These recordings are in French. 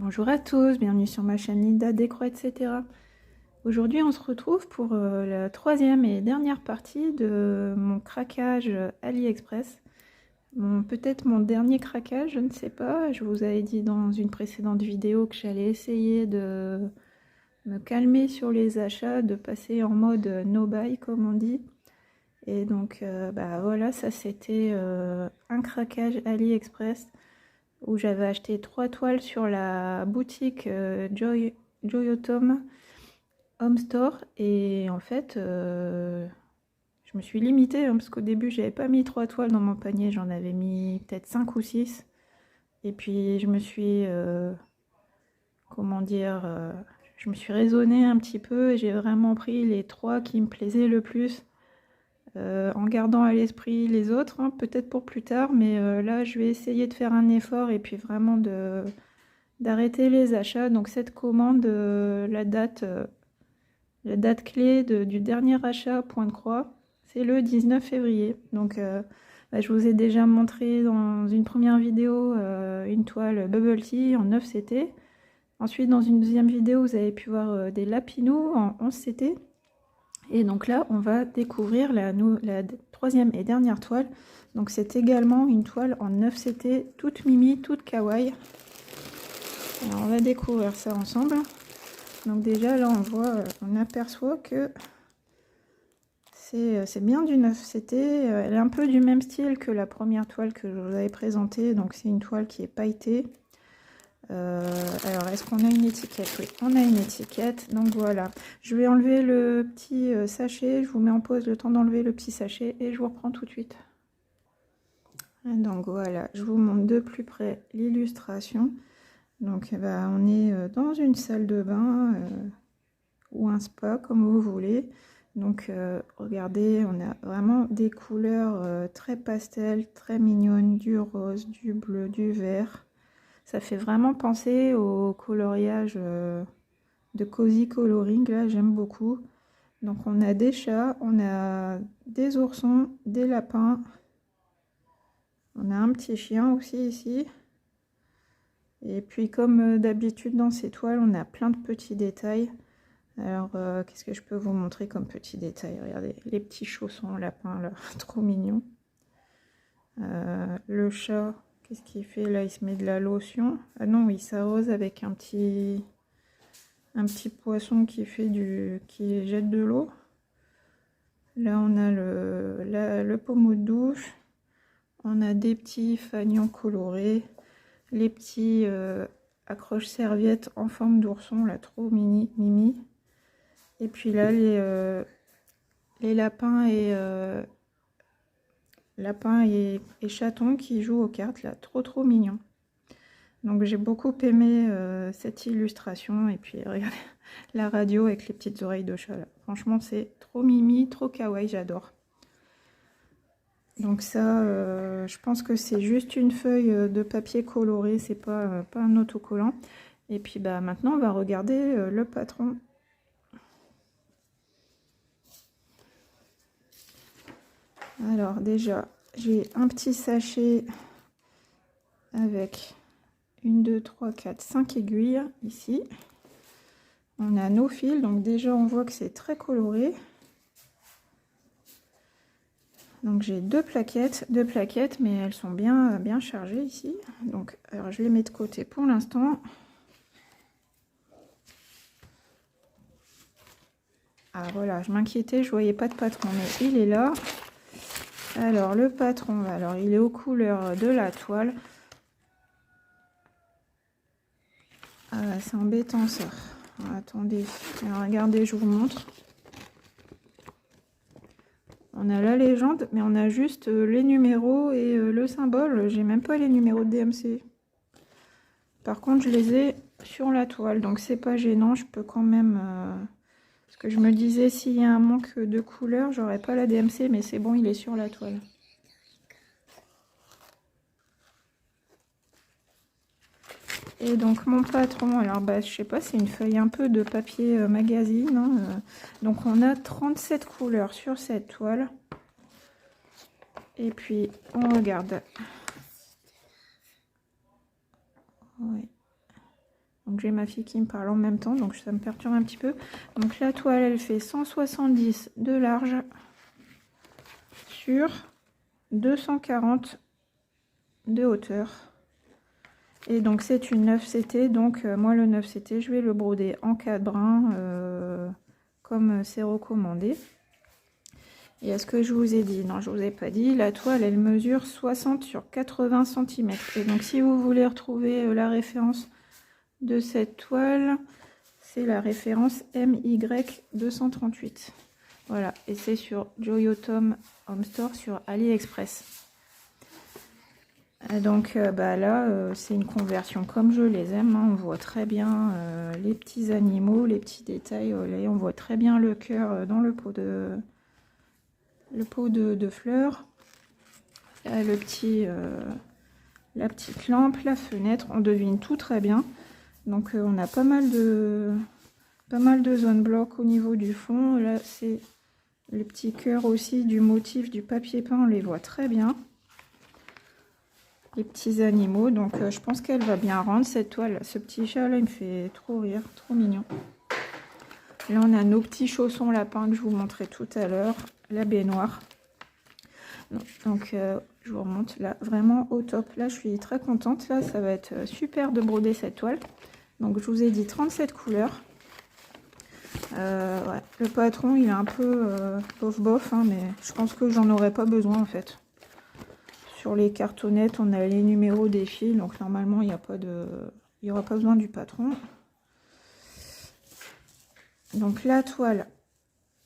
Bonjour à tous, bienvenue sur ma chaîne Linda Décro, etc. Aujourd'hui, on se retrouve pour la troisième et dernière partie de mon craquage AliExpress. Peut-être mon dernier craquage, je ne sais pas. Je vous avais dit dans une précédente vidéo que j'allais essayer de me calmer sur les achats, de passer en mode no buy comme on dit. Et donc voilà, ça c'était un craquage AliExpress où j'avais acheté 3 toiles sur la boutique Joyotom Home Store. Et en fait, je me suis limitée parce qu'au début, j'avais pas mis 3 toiles dans mon panier, j'en avais mis peut-être 5 ou 6. Et puis, je me suis, comment dire, je me suis raisonnée un petit peu et j'ai vraiment pris les 3 qui me plaisaient le plus. En gardant à l'esprit les autres, hein, peut-être pour plus tard, mais là je vais essayer de faire un effort et puis vraiment d'arrêter les achats. Donc cette commande, la date clé du dernier achat, point de croix, c'est le 19 février. Donc je vous ai déjà montré dans une première vidéo une toile Bubble Tea en 9 CT. Ensuite dans une deuxième vidéo vous avez pu voir des Lapino en 11 CT. Et donc là, on va découvrir la troisième et dernière toile. Donc c'est également une toile en 9 CT, toute mimi, toute kawaii. Alors on va découvrir ça ensemble. Donc déjà là, on aperçoit que c'est bien du 9 CT. Elle est un peu du même style que la première toile que je vous avais présentée. Donc c'est une toile qui est pailletée. Alors, est-ce qu'on a une étiquette? Oui, on a une étiquette. Donc voilà, je vais enlever le petit sachet. Je vous mets en pause le temps d'enlever le petit sachet et je vous reprends tout de suite. Donc voilà, je vous montre de plus près l'illustration. Donc on est dans une salle de bain ou un spa, comme vous voulez. Donc regardez, on a vraiment des couleurs très pastel, très mignonnes, du rose, du bleu, du vert. Ça fait vraiment penser au coloriage de Cozy Coloring, là j'aime beaucoup. Donc on a des chats, on a des oursons, des lapins. On a un petit chien aussi ici. Et puis comme d'habitude dans ces toiles, on a plein de petits détails. Alors qu'est-ce que je peux vous montrer comme petits détails? Regardez, les petits chaussons lapins là, trop mignons. Le chat. Qu'est-ce qu'il fait là? Il se met de la lotion. Ah non, il s'arrose avec un petit poisson qui jette de l'eau. Là, on a le pommeau de douche. On a des petits fanions colorés. Les petits accroche-serviettes en forme d'ourson, là, trop mimi. Et puis là, les lapins et chatons qui jouent aux cartes, là, trop mignon. Donc j'ai beaucoup aimé cette illustration. Et puis regardez la radio avec les petites oreilles de chat là. Franchement c'est trop mimi, trop kawaii, j'adore. Donc ça je pense que c'est juste une feuille de papier coloré, c'est pas un autocollant. Et puis maintenant on va regarder le patron. Alors déjà j'ai un petit sachet avec 1, 2, 3, 4, 5 aiguilles ici. On a nos fils, donc déjà on voit que c'est très coloré. Donc j'ai deux plaquettes, mais elles sont bien chargées ici. Donc alors je les mets de côté pour l'instant. Ah voilà, je m'inquiétais, je voyais pas de patron, mais il est là. Alors le patron, alors il est aux couleurs de la toile. Ah, c'est embêtant ça. Attendez, alors, regardez, je vous montre. On a la légende, mais on a juste les numéros et le symbole. J'ai même pas les numéros de DMC. Par contre, je les ai sur la toile, donc c'est pas gênant. Je peux quand même... parce que je me disais, s'il y a un manque de couleur, j'aurais pas la DMC, mais c'est bon, il est sur la toile. Et donc mon patron, alors je sais pas, c'est une feuille un peu de papier magazine. Hein, donc on a 37 couleurs sur cette toile. Et puis on regarde. Ouais. Donc j'ai ma fille qui me parle en même temps, donc ça me perturbe un petit peu. Donc la toile, elle fait 170 de large sur 240 de hauteur. Et donc c'est une 9CT, donc moi le 9CT, je vais le broder en 4 brins, comme c'est recommandé. Et est-ce que je vous ai dit? Non, je vous ai pas dit. La toile, elle mesure 60 sur 80 cm. Et donc si vous voulez retrouver la référence de cette toile, c'est la référence MY238. Voilà, et c'est sur Joyotom Home Store sur AliExpress. Donc là, c'est une conversion comme je les aime, hein. On voit très bien les petits animaux, les petits détails. Là, on voit très bien le cœur dans le pot de fleurs. Là, la petite lampe, la fenêtre, on devine tout très bien. Donc on a pas mal de zones blocs au niveau du fond. Là, c'est les petits cœurs aussi du motif du papier peint, on les voit très bien. Les petits animaux, donc je pense qu'elle va bien rendre cette toile. Ce petit chat là, il me fait trop rire, trop mignon. Là, on a nos petits chaussons lapins que je vous montrais tout à l'heure, la baignoire. Donc je vous remonte là, vraiment au top. Là, je suis très contente. Là, ça va être super de broder cette toile. Donc je vous ai dit 37 couleurs. Ouais, le patron, il est un peu bof, hein, mais je pense que j'en aurais pas besoin en fait. Sur les cartonnettes, on a les numéros des fils, donc normalement, il n'y aura pas besoin du patron. Donc la toile,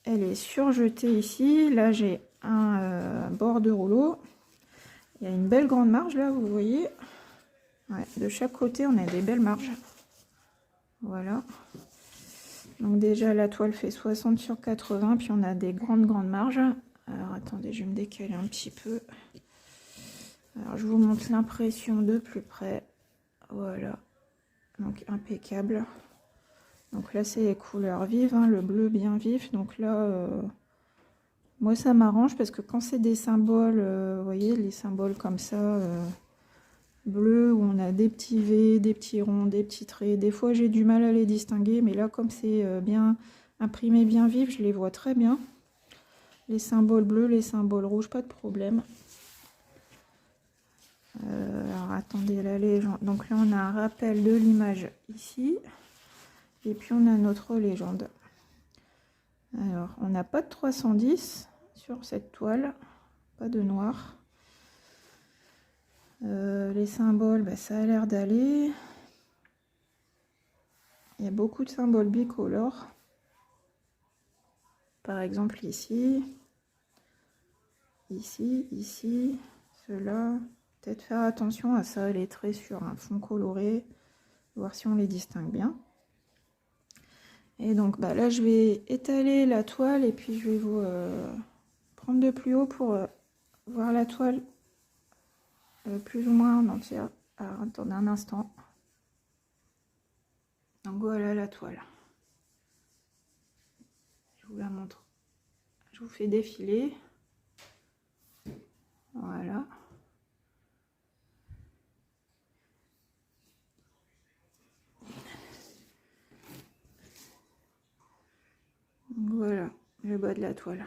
elle est surjetée ici. Là, j'ai un bord de rouleau. Il y a une belle grande marge là, vous voyez. Ouais, de chaque côté, on a des belles marges. Voilà. Donc déjà, la toile fait 60 sur 80, puis on a des grandes marges. Alors attendez, je vais me décaler un petit peu. Alors je vous montre l'impression de plus près. Voilà. Donc impeccable. Donc là, c'est les couleurs vives, hein, le bleu bien vif. Donc là, moi, ça m'arrange parce que quand c'est des symboles, vous voyez, les symboles comme ça, bleu, où on a des petits V, des petits ronds, des petits traits. Des fois, j'ai du mal à les distinguer, mais là, comme c'est bien imprimé, bien vif, je les vois très bien. Les symboles bleus, les symboles rouges, pas de problème. Alors, attendez, la légende. Donc là, on a un rappel de l'image ici. Et puis, on a notre légende. Alors, on n'a pas de 310 sur cette toile. Pas de noir. Les symboles, ça a l'air d'aller. Il y a beaucoup de symboles bicolores. Par exemple ici, ici, ceux-là. Peut-être faire attention à ça, les traits sur un fond coloré, voir si on les distingue bien. Et donc là, je vais étaler la toile et puis je vais vous prendre de plus haut pour voir la toile plus ou moins en entière. Alors attendez un instant. Donc voilà la toile. Je vous la montre. Je vous fais défiler. Voilà. Voilà le bas de la toile.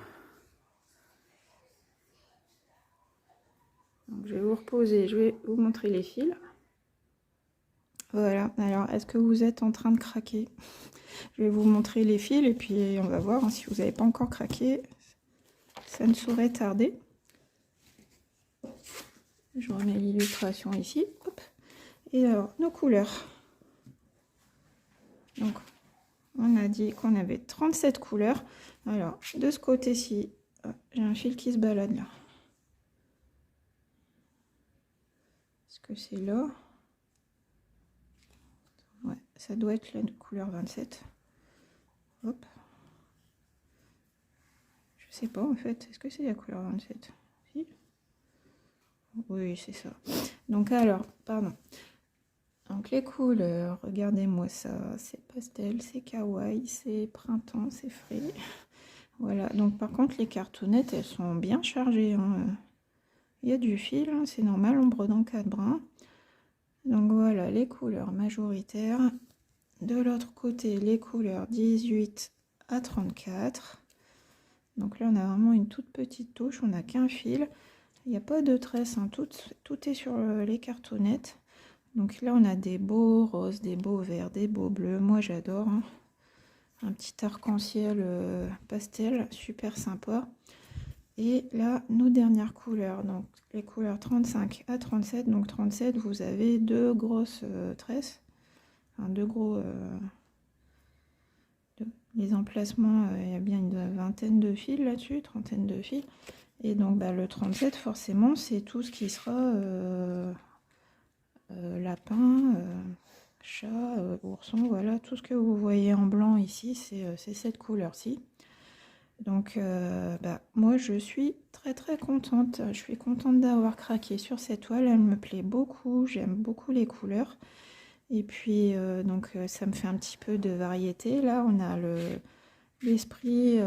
Donc je vais vous reposer, je vais vous montrer les fils. Voilà, alors est-ce que vous êtes en train de craquer? Je vais vous montrer les fils et puis on va voir, hein, si vous n'avez pas encore craqué, ça ne saurait tarder. Je remets l'illustration ici. Hop. Et alors, nos couleurs. Donc, on a dit qu'on avait 37 couleurs. Alors, de ce côté-ci, j'ai un fil qui se balade là. Est-ce que c'est là? Ouais, ça doit être la couleur 27. Hop. Je sais pas en fait. Est-ce que c'est la couleur 27? Si. Oui, c'est ça. Donc alors, pardon. Donc les couleurs, regardez-moi ça. C'est pastel, c'est kawaii, c'est printemps, c'est frais. Voilà. Donc par contre, les cartonnettes, elles sont bien chargées, hein. Il y a du fil, hein, c'est normal, on brode en 4 brins. Donc voilà les couleurs majoritaires. de l'autre côté les couleurs 18 à 34. Donc là on a vraiment une toute petite touche, on n'a qu'un fil, il n'y a pas de tresse, hein. Tout est sur les cartonnettes. Donc là on a des beaux roses, des beaux verts, des beaux bleus, moi j'adore, hein. Un petit arc-en-ciel pastel, super sympa. Et là, nos dernières couleurs, donc les couleurs 35 à 37. Donc 37, vous avez deux grosses tresses, enfin deux gros... les emplacements, il y a bien une vingtaine de fils là-dessus, trentaine de fils. Et donc bah, le 37, forcément, c'est tout ce qui sera lapin, chat, ourson, voilà, tout ce que vous voyez en blanc ici, c'est cette couleur-ci. Donc bah, moi je suis très contente, je suis contente d'avoir craqué sur cette toile, elle me plaît beaucoup, j'aime beaucoup les couleurs. Et puis donc ça me fait un petit peu de variété. Là on a l'esprit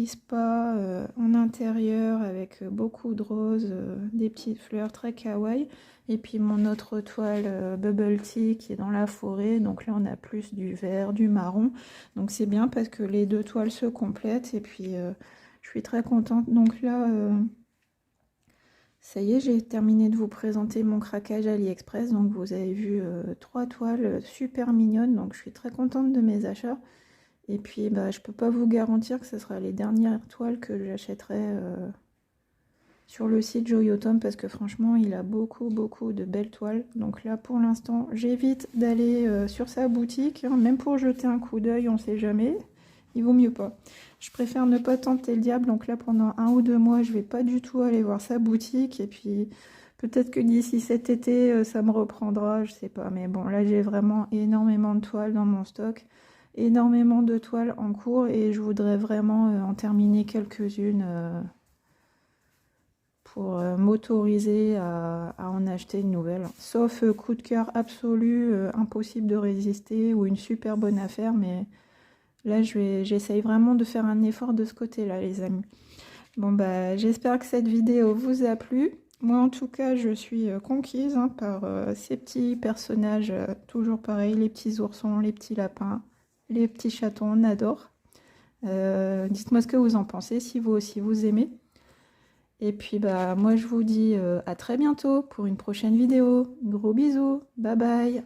spa en intérieur avec beaucoup de roses, des petites fleurs très kawaii. Et puis mon autre toile Bubble Tea qui est dans la forêt. Donc là on a plus du vert, du marron. Donc c'est bien parce que les deux toiles se complètent. Et puis je suis très contente. Donc là, ça y est, j'ai terminé de vous présenter mon craquage AliExpress. Donc vous avez vu 3 toiles super mignonnes. Donc je suis très contente de mes achats. Et puis bah, je peux pas vous garantir que ce sera les dernières toiles que j'achèterai sur le site Joyotom parce que franchement il a beaucoup de belles toiles. Donc là pour l'instant j'évite d'aller sur sa boutique, hein, même pour jeter un coup d'œil, on sait jamais, il vaut mieux pas. Je préfère ne pas tenter le diable, donc là pendant 1 ou 2 mois je vais pas du tout aller voir sa boutique. Et puis peut-être que d'ici cet été ça me reprendra, je sais pas. Mais bon là j'ai vraiment énormément de toiles dans mon stock. Énormément de toiles en cours et je voudrais vraiment en terminer quelques-unes pour m'autoriser à en acheter une nouvelle. Sauf coup de cœur absolu, impossible de résister ou une super bonne affaire, mais là j'essaye vraiment de faire un effort de ce côté-là les amis. Bon bah j'espère que cette vidéo vous a plu. Moi en tout cas je suis conquise hein, par ces petits personnages, toujours pareil, les petits oursons, les petits lapins. Les petits chatons, on adore. Dites-moi ce que vous en pensez, si vous aussi vous aimez. Et puis bah moi je vous dis à très bientôt pour une prochaine vidéo. Gros bisous, bye bye.